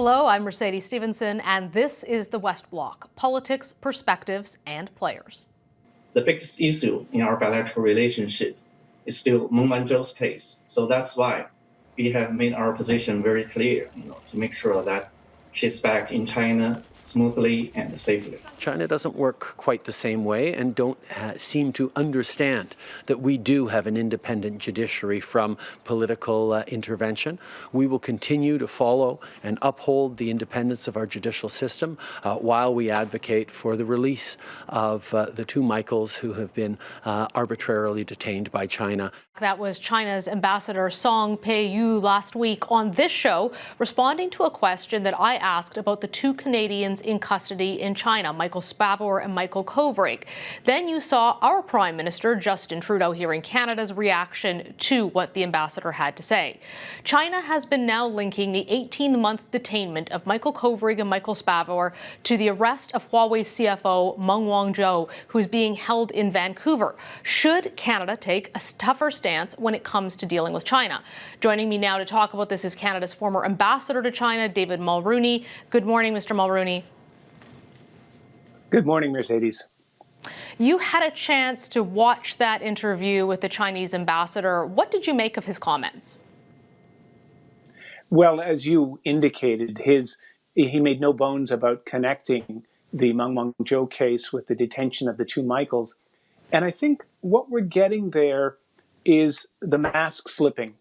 Hello, I'm Mercedes Stevenson, and this is the West Block: politics, perspectives, and players. The biggest issue in our bilateral relationship is still Meng Wanzhou's case. So that's why we have made our position very clear, to make sure that she's back in China smoothly and safely. China doesn't work quite the same way and don't seem to understand that we do have an independent judiciary from political intervention. We will continue to follow and uphold the independence of our judicial system while we advocate for the release of the two Michaels who have been arbitrarily detained by China. That was China's Ambassador Song Peiyu last week on this show, responding to a question that I asked about the two Canadians in custody in China, Michael Spavor and Michael Kovrig. Then you saw our Prime Minister, Justin Trudeau, here in Canada's reaction to what the ambassador had to say. China has been now linking the 18-month detainment of Michael Kovrig and Michael Spavor to the arrest of Huawei CFO Meng Wanzhou, who's being held in Vancouver. Should Canada take a tougher stance when it comes to dealing with China? Joining me now to talk about this is Canada's former ambassador to China, David Mulrooney. Good morning, Mr. Mulrooney. Good morning, Mercedes. You had a chance to watch that interview with the Chinese ambassador. What did you make of his comments? Well, as you indicated, he made no bones about connecting the Meng Wanzhou case with the detention of the two Michaels. And I think what we're getting there is the mask slipping.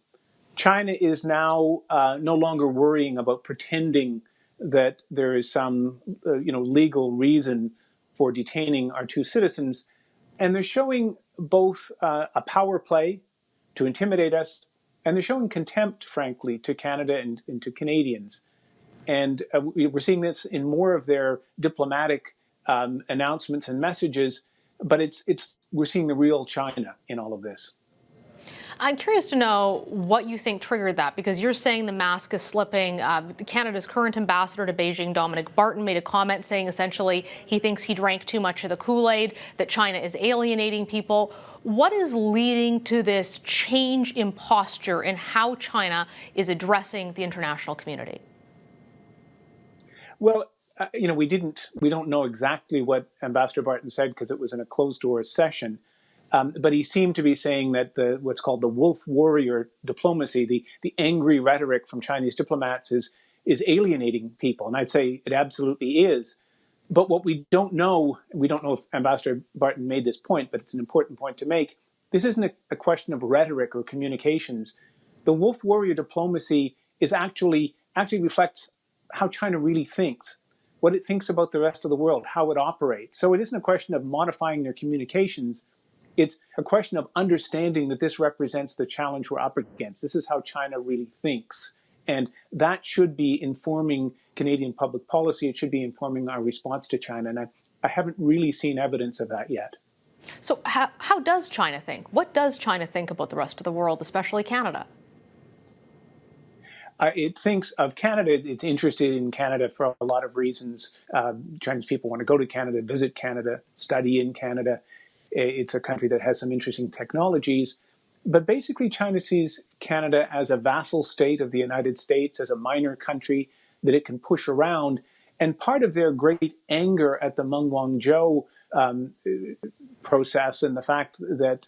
China is now no longer worrying about pretending that there is some legal reason for detaining our two citizens. And they're showing both a power play to intimidate us, and they're showing contempt, frankly, to Canada and to Canadians. And we're seeing this in more of their diplomatic announcements and messages, but we're seeing the real China in all of this. I'm curious to know what you think triggered that, because you're saying the mask is slipping. Canada's current ambassador to Beijing, Dominic Barton, made a comment saying essentially he thinks he drank too much of the Kool-Aid, that China is alienating people. What is leading to this change in posture in how China is addressing the international community? Well, we don't know exactly what Ambassador Barton said because it was in a closed-door session. But he seemed to be saying that what's called the wolf warrior diplomacy, the angry rhetoric from Chinese diplomats is alienating people. And I'd say it absolutely is. But what we don't know if Ambassador Barton made this point, but it's an important point to make. This isn't a question of rhetoric or communications. The wolf warrior diplomacy is actually reflects how China really thinks, what it thinks about the rest of the world, how it operates. So it isn't a question of modifying their communications. It's a question of understanding that this represents the challenge we're up against. This is how China really thinks. And that should be informing Canadian public policy. It should be informing our response to China. And I haven't really seen evidence of that yet. So how does China think? What does China think about the rest of the world, especially Canada? It thinks of Canada. It's interested in Canada for a lot of reasons. Chinese people want to go to Canada, visit Canada, study in Canada. It's a country that has some interesting technologies. But basically, China sees Canada as a vassal state of the United States, as a minor country that it can push around. And part of their great anger at the Meng Wanzhou process and the fact that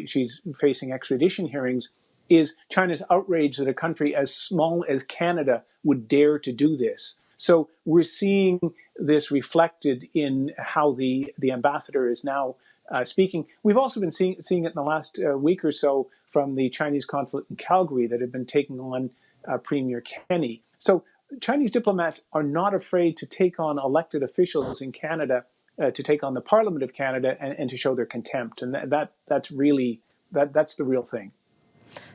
she's facing extradition hearings is China's outrage that a country as small as Canada would dare to do this. So we're seeing this reflected in how the ambassador is now speaking. We've also been seeing it in the last week or so from the Chinese consulate in Calgary that have been taking on Premier Kenney. So Chinese diplomats are not afraid to take on elected officials in Canada, to take on the Parliament of Canada and to show their contempt. And that's the real thing.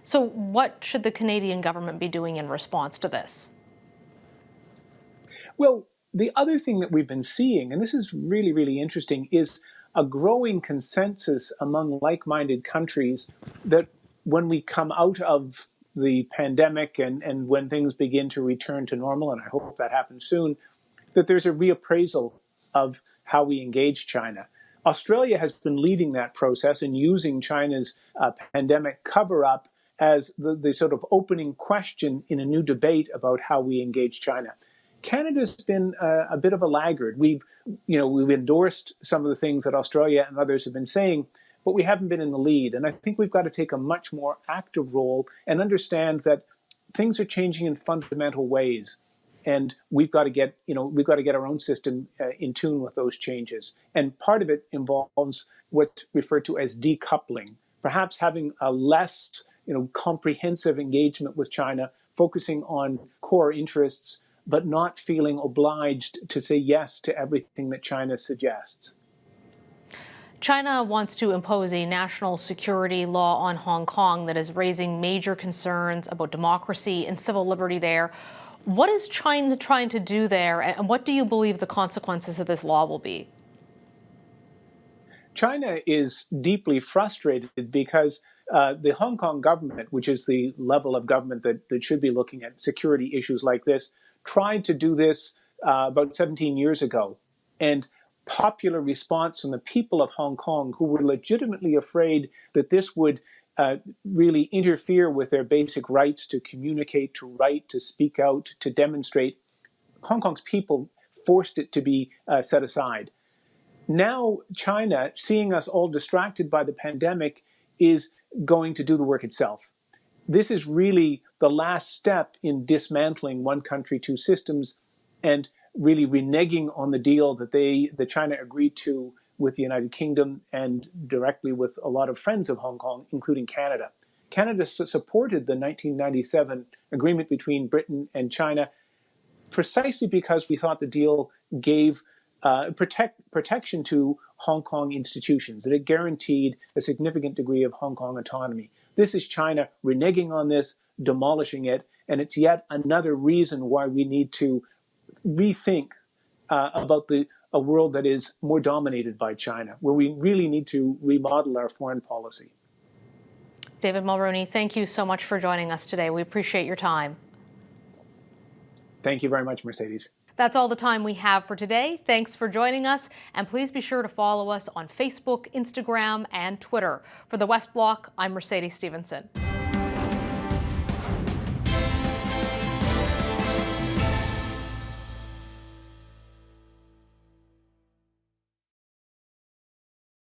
So what should the Canadian government be doing in response to this? Well, the other thing that we've been seeing, and this is really, really interesting, is a growing consensus among like-minded countries that when we come out of the pandemic and when things begin to return to normal, and I hope that happens soon, that there's a reappraisal of how we engage China. Australia has been leading that process and using China's pandemic cover-up as the sort of opening question in a new debate about how we engage China. Canada's been a bit of a laggard. We've endorsed some of the things that Australia and others have been saying, but we haven't been in the lead. And I think we've got to take a much more active role and understand that things are changing in fundamental ways. And we've got to get our own system in tune with those changes. And part of it involves what's referred to as decoupling, perhaps having a less comprehensive engagement with China, focusing on core interests, but not feeling obliged to say yes to everything that China suggests. China wants to impose a national security law on Hong Kong that is raising major concerns about democracy and civil liberty there. What is China trying to do there, and what do you believe the consequences of this law will be? China is deeply frustrated because the Hong Kong government, which is the level of government that should be looking at security issues like this, tried to do this about 17 years ago. And popular response from the people of Hong Kong, who were legitimately afraid that this would really interfere with their basic rights to communicate, to write, to speak out, to demonstrate, Hong Kong's people forced it to be set aside. Now, China, seeing us all distracted by the pandemic, is going to do the work itself. This is really the last step in dismantling one country, two systems, and really reneging on the deal that China agreed to with the United Kingdom and directly with a lot of friends of Hong Kong, including Canada. Canada supported the 1997 agreement between Britain and China precisely because we thought the deal gave protection to Hong Kong institutions, that it guaranteed a significant degree of Hong Kong autonomy. This is China reneging on this, demolishing it, and it's yet another reason why we need to rethink about a world that is more dominated by China, where we really need to remodel our foreign policy. David Mulroney, thank you so much for joining us today. We appreciate your time. Thank you very much, Mercedes. That's all the time we have for today. Thanks for joining us, and please be sure to follow us on Facebook, Instagram, and Twitter. For the West Block, I'm Mercedes Stephenson.